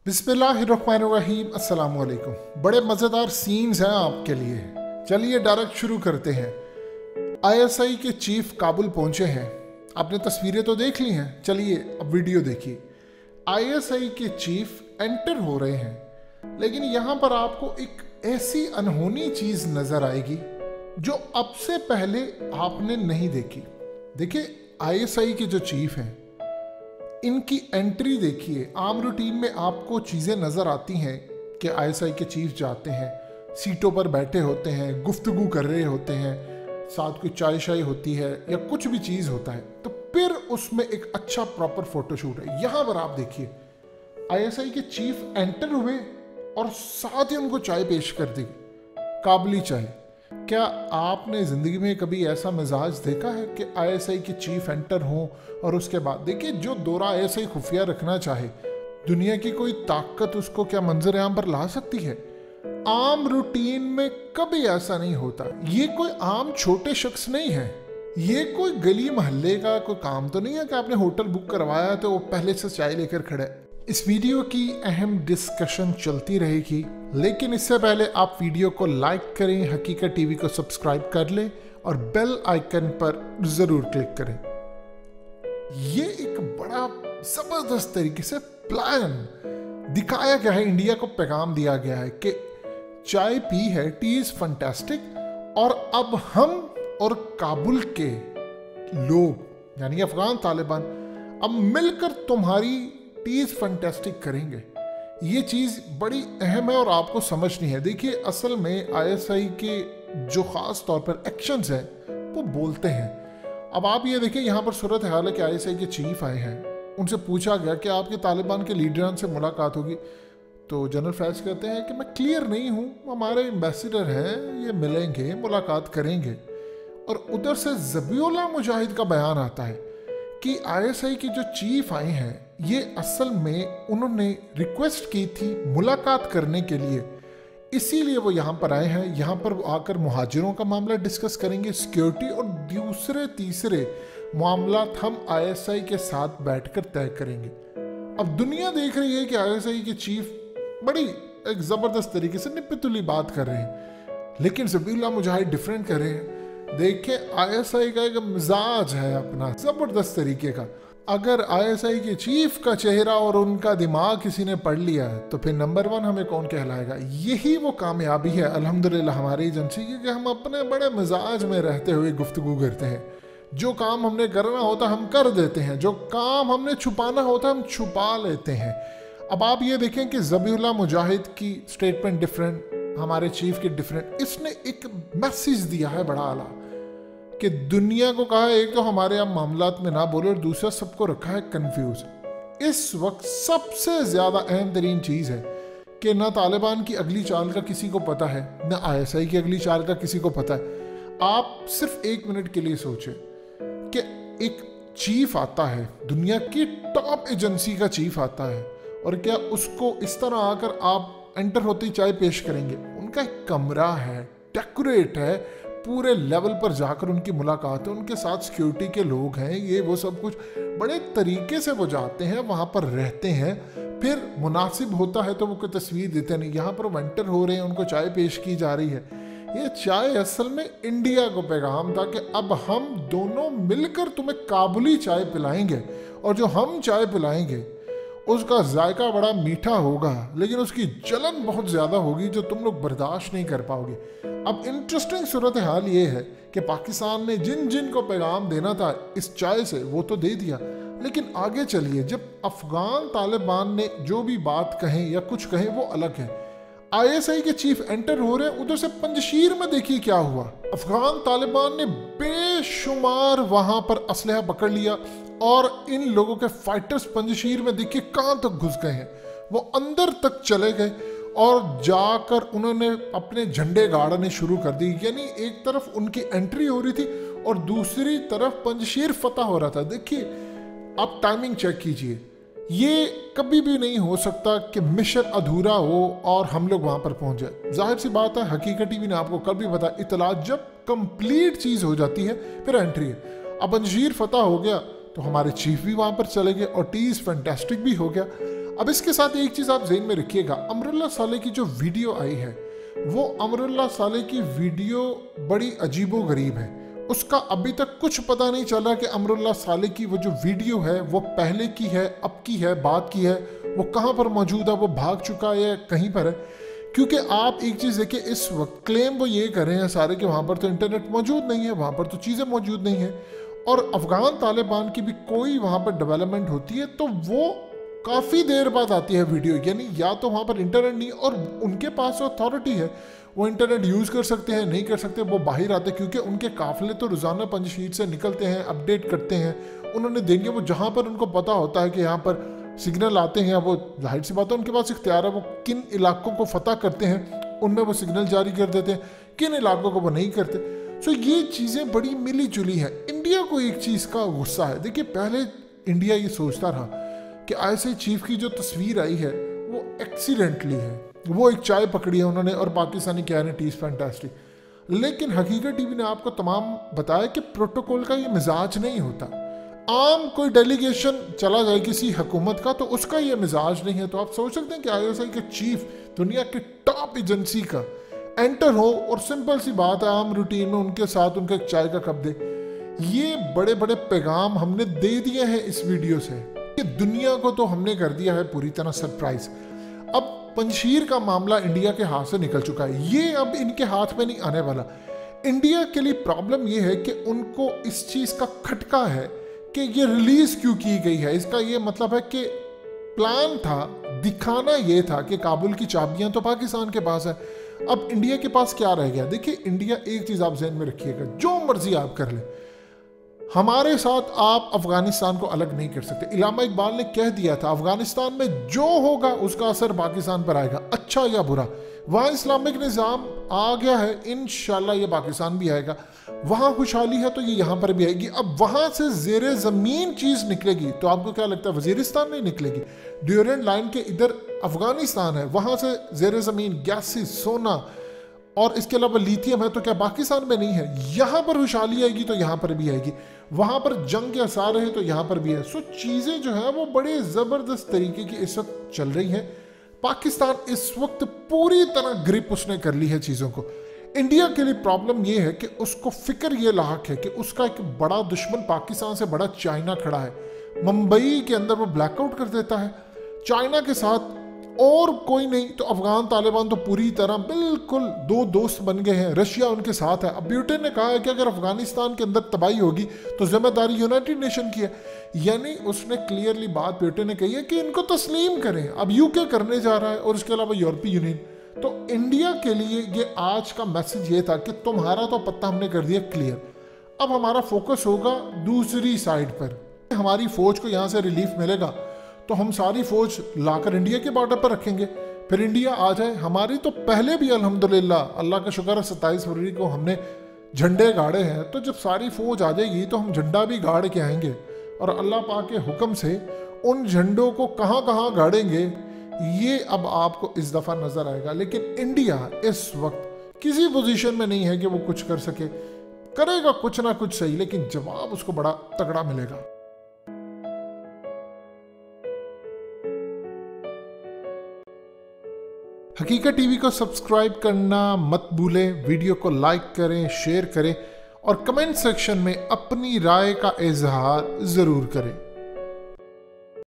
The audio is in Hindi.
बिस्मिल्लाहिर्रहमानिर्रहीम, अस्सलाम वालेकुम। बड़े मज़ेदार सीन्स हैं आपके लिए। चलिए डायरेक्ट शुरू करते हैं। आईएसआई के चीफ काबुल पहुंचे हैं। आपने तस्वीरें तो देख ली हैं, चलिए अब वीडियो देखिए। आईएसआई के चीफ एंटर हो रहे हैं, लेकिन यहाँ पर आपको एक ऐसी अनहोनी चीज़ नज़र आएगी जो अब से पहले आपने नहीं देखी। देखिए, आईएसआई के जो चीफ हैं, इनकी एंट्री देखिए। आम रूटीन में आपको चीज़ें नज़र आती हैं कि आईएसआई के चीफ जाते हैं, सीटों पर बैठे होते हैं, गुफ्तगू कर रहे होते हैं, साथ कोई चाय शाय होती है या कुछ भी चीज़ होता है, तो फिर उसमें एक अच्छा प्रॉपर फोटोशूट है। यहाँ पर आप देखिए, आईएसआई के चीफ एंटर हुए और साथ ही उनको चाय पेश कर दी, काबुली चाय। क्या आपने ज़िंदगी में कभी ऐसा मिजाज देखा है कि आईएसआई के चीफ एंटर हों और उसके बाद देखिए, जो दौरा आईएसआई खुफिया रखना चाहे, दुनिया की कोई ताकत उसको क्या मंजर आम पर ला सकती है? आम रूटीन में कभी ऐसा नहीं होता। ये कोई आम छोटे शख्स नहीं है, ये कोई गली मोहल्ले का कोई काम तो नहीं है कि आपने होटल बुक करवाया तो वो पहले से चाय लेकर खड़ा है। इस वीडियो की अहम डिस्कशन चलती रहेगी, लेकिन इससे पहले आप वीडियो को लाइक करें, हकीकत टीवी को सब्सक्राइब कर लें और बेल आइकन पर ज़रूर क्लिक करें। ये एक बड़ा ज़बरदस्त तरीके से प्लान दिखाया गया है, इंडिया को पैगाम दिया गया है कि चाय पी है, टी इज़ फैंटास्टिक, और अब हम और काबुल के लोग यानी अफगान तालिबान अब मिलकर तुम्हारी टी इज़ फैंटास्टिक करेंगे। ये चीज़ बड़ी अहम है और आपको समझनी है। देखिए, असल में आईएसआई के जो ख़ास तौर पर एक्शंस हैं वो बोलते हैं। अब आप ये देखिए, यहाँ पर सूरत हाल है कि आईएसआई के चीफ आए हैं, उनसे पूछा गया कि आपके तालिबान के लीडरान से मुलाकात होगी, तो जनरल फैज़ कहते हैं कि मैं क्लियर नहीं हूँ, हमारे एम्बेसडर हैं, ये मिलेंगे, मुलाकात करेंगे। और उधर से ज़बीउल्लाह मुजाहिद का बयान आता है कि आईएसआई के जो चीफ आए हैं, ये असल में उन्होंने रिक्वेस्ट की थी मुलाकात करने के लिए, इसीलिए वो यहाँ पर आए हैं। यहाँ पर आकर मुहाजिरों का मामला डिस्कस करेंगे, सिक्योरिटी और दूसरे तीसरे मामला हम आईएसआई के साथ बैठकर तय करेंगे। अब दुनिया देख रही है कि आईएसआई के चीफ बड़ी एक ज़बरदस्त तरीके से निपतुली बात कर रहे हैं, लेकिन ज़बीउल्लाह मुजाहिद डिफरेंट कर रहे हैं। देखिए, आईएसआई का एक मिजाज है अपना ज़बरदस्त तरीके का। अगर आईएसआई के चीफ का चेहरा और उनका दिमाग किसी ने पढ़ लिया है तो फिर नंबर 1 हमें कौन कहलाएगा? यही वो कामयाबी है अल्हम्दुलिल्लाह हमारी एजेंसी की, कि हम अपने बड़े मिजाज में रहते हुए गुफ्तगू करते हैं। जो काम हमने करना होता हम कर देते हैं, जो काम हमने छुपाना होता हम छुपा लेते हैं। अब आप ये देखें कि ज़बीउल्लाह मुजाहिद की स्टेटमेंट डिफरेंट, हमारे चीफ की डिफरेंट। इसने एक मैसेज दिया है बड़ा आला कि दुनिया को कहा है, एक तो हमारे यहाँ मामलात में ना बोलो, और दूसरा सबको रखा है कंफ्यूज। इस वक्त सबसे ज़्यादा अहम तरीन चीज़ है कि ना तालिबान की अगली चाल का किसी को पता है, ना आईएसआई की अगली चाल का किसी को पता है। आप सिर्फ 1 मिनट के लिए सोचें कि एक चीफ आता है, दुनिया की टॉप एजेंसी का चीफ आता है, और क्या उसको इस तरह आकर आप एंटर होते ही चाय पेश करेंगे? उनका एक कमरा है, डेकोरेट है, पूरे लेवल पर जाकर उनकी मुलाकात है, उनके साथ सिक्योरिटी के लोग हैं, ये वो सब कुछ बड़े तरीके से वो जाते हैं, वहाँ पर रहते हैं। फिर मुनासिब होता है तो वो कोई तस्वीर देते नहीं। यहाँ पर वो एंटर हो रहे हैं, उनको चाय पेश की जा रही है। ये चाय असल में इंडिया को पैगाम था कि अब हम दोनों मिलकर तुम्हें काबुली चाय पिलाएंगे, और जो हम चाय पिलाएंगे उसका जायका बड़ा मीठा होगा, लेकिन उसकी जलन बहुत ज़्यादा होगी जो तुम लोग बर्दाश्त नहीं कर पाओगे। अब इंटरेस्टिंग सूरत हाल ये है कि पाकिस्तान ने जिन जिन को पैगाम देना था इस चाय से वो तो दे दिया, लेकिन आगे चलिए, जब अफगान तालिबान ने जो भी बात कहें या कुछ कहें वो अलग है। आईएसआई के चीफ एंटर हो रहे हैं, उधर से पंजशीर में देखिए क्या हुआ। अफगान तालिबान ने बेशुमार वहां पर असलहा पकड़ लिया, और इन लोगों के फाइटर्स पंजशीर में देखिए कहां तक घुस गए हैं। वो अंदर तक चले गए और जाकर उन्होंने अपने झंडे गाड़ने शुरू कर दी। यानी एक तरफ उनकी एंट्री हो रही थी और दूसरी तरफ पंजशीर फतह हो रहा था। देखिए, आप टाइमिंग चेक कीजिए, ये कभी भी नहीं हो सकता कि मिशन अधूरा हो और हम लोग वहां पर पहुंच जाए। जाहिर सी बात है, हकीकत टीवी ने आपको कल भी बताया, इतला जब कंप्लीट चीज हो जाती है फिर एंट्री है। अब पंजशीर फतह हो गया तो हमारे चीफ भी वहां पर चले गए और टी इज़ फैंटास्टिक भी हो गया। अब इसके साथ एक चीज आप ज़हन में रखिएगा, अमरुल्लाह सालेह की जो वीडियो आई है वो अमरुल्लाह सालेह की वीडियो बड़ी अजीबो गरीब है। उसका अभी तक कुछ पता नहीं चला कि अमरुल्लाह सालेह की वो जो वीडियो है वो पहले की है, अब की है, बाद की है, वो कहाँ पर मौजूद है, वो भाग चुका है, कहीं पर है। क्योंकि आप एक चीज़ देखिए, इस वक्त क्लेम वो ये कर रहे हैं सारे कि वहाँ पर तो इंटरनेट मौजूद नहीं है, वहाँ पर तो चीज़ें मौजूद नहीं है, और अफगान तालिबान की भी कोई वहाँ पर डेवलपमेंट होती है तो वो काफ़ी देर बाद आती है वीडियो। यानी या तो वहाँ पर इंटरनेट नहीं, और उनके पास अथॉरिटी है, वो इंटरनेट यूज़ कर सकते हैं, नहीं कर सकते, वो बाहर आते हैं, क्योंकि उनके काफिले तो रोज़ाना पंजशीर से निकलते हैं, अपडेट करते हैं, उन्होंने देंगे वो जहाँ पर उनको पता होता है कि यहाँ पर सिग्नल आते हैं, वो जाहिर सी बात है उनके पास इख्तियार है, वो किन इलाकों को फतह करते हैं उनमें वो सिग्नल जारी कर देते हैं, किन इलाकों को वो नहीं करते। सो ये चीज़ें बड़ी मिली जुली हैं। इंडिया को एक चीज़ का गुस्सा है। देखिए, पहले इंडिया ये सोचता रहा कि ISI चीफ की जो तस्वीर आई है वो एक्सीडेंटली है, वो एक चाय पकड़ी है उन्होंने और पाकिस्तानी कह रहे हैं टी इज़ फैंटास्टिक, लेकिन हकीकत टीवी ने आपको तमाम बताया कि प्रोटोकॉल का ये मिजाज नहीं होता। आम कोई डेलीगेशन चला जाए किसी हुकूमत का तो उसका ये मिजाज नहीं है। तो आप सोच सकते हैं कि ISI के चीफ दुनिया की टॉप एजेंसी का एंटर हो और सिंपल सी बात है, आम रूटीन में उनके साथ उनका एक चाय का कप दे। ये बड़े बड़े पैगाम हमने दे दिए हैं इस वीडियो से कि दुनिया को तो हमने कर दिया है पूरी तरह सरप्राइज। अब पंजशीर का मामला इंडिया के हाथ से निकल चुका है, ये अब इनके हाथ में नहीं आने वाला। इंडिया के लिए प्रॉब्लम ये है कि उनको इस चीज का खटका है कि ये रिलीज क्यों की गई है। इसका ये मतलब है कि प्लान था, दिखाना ये था कि काबुल की चाबियां तो पाकिस्तान के पास है। अब इंडिया के पास क्या रह गया? देखिए, इंडिया एक चीज आप ज़हन में रखिएगा, जो मर्जी आप कर ले, हमारे साथ आप अफगानिस्तान को अलग नहीं कर सकते। इलामा इकबाल ने कह दिया था, अफगानिस्तान में जो होगा उसका असर पाकिस्तान पर आएगा, अच्छा या बुरा। वहाँ इस्लामिक निज़ाम आ गया है, इंशाल्लाह ये पाकिस्तान भी आएगा। वहाँ खुशहाली है तो ये यहाँ पर भी आएगी। अब वहाँ से ज़ेरे ज़मीन चीज़ निकलेगी तो आपको क्या लगता है वजीरिस्तान नहीं निकलेगी? ड्यूरेंट लाइन के इधर अफगानिस्तान है, वहाँ से ज़ेरे ज़मीन गैसेस, सोना और इसके अलावा लिथियम है, तो क्या पाकिस्तान में नहीं है? यहाँ पर खुशहाली आएगी तो यहाँ पर भी आएगी। वहाँ पर जंग के आसार है तो यहाँ पर भी है। सो चीज़ें जो है वो बड़े ज़बरदस्त तरीके की इस वक्त चल रही हैं। पाकिस्तान इस वक्त पूरी तरह ग्रिप उसने कर ली है चीज़ों को। इंडिया के लिए प्रॉब्लम ये है कि उसको फिक्र ये लाक है कि उसका एक बड़ा दुश्मन पाकिस्तान से बड़ा चाइना खड़ा है। मुंबई के अंदर वो ब्लैकआउट कर देता है, चाइना के साथ और कोई नहीं, तो अफगान तालिबान तो पूरी तरह बिल्कुल दो दोस्त बन गए हैं। रशिया उनके साथ है। अब ब्यूटेन ने कहा है कि अगर अफगानिस्तान के अंदर तबाही होगी तो जिम्मेदारी यूनाइटेड नेशन की है। यानी उसने क्लियरली बात ब्यूटेन ने कही है कि इनको तस्लीम करें। अब यूके करने जा रहा है और इसके अलावा यूरोपीय यूनियन। तो इंडिया के लिए ये आज का मैसेज ये था कि तुम्हारा तो पत्ता हमने कर दिया क्लियर, अब हमारा फोकस होगा दूसरी साइड पर। हमारी फौज को यहाँ से रिलीफ मिलेगा तो हम सारी फौज लाकर इंडिया के बॉर्डर पर रखेंगे, फिर इंडिया आ जाए। हमारी तो पहले भी अल्हम्दुलिल्लाह, अल्लाह का शुक्र है, 27 फरवरी को हमने झंडे गाड़े हैं। तो जब सारी फौज आ जाएगी तो हम झंडा भी गाड़ के आएंगे और अल्लाह पाक के हुक्म से उन झंडों को कहाँ कहाँ गाड़ेंगे ये अब आपको इस दफ़ा नज़र आएगा। लेकिन इंडिया इस वक्त किसी पोजीशन में नहीं है कि वो कुछ कर सके। करेगा कुछ ना कुछ सही, लेकिन जवाब उसको बड़ा तगड़ा मिलेगा। हकीकत टीवी को सब्सक्राइब करना मत भूलें, वीडियो को लाइक करें, शेयर करें और कमेंट सेक्शन में अपनी राय का इजहार ज़रूर करें।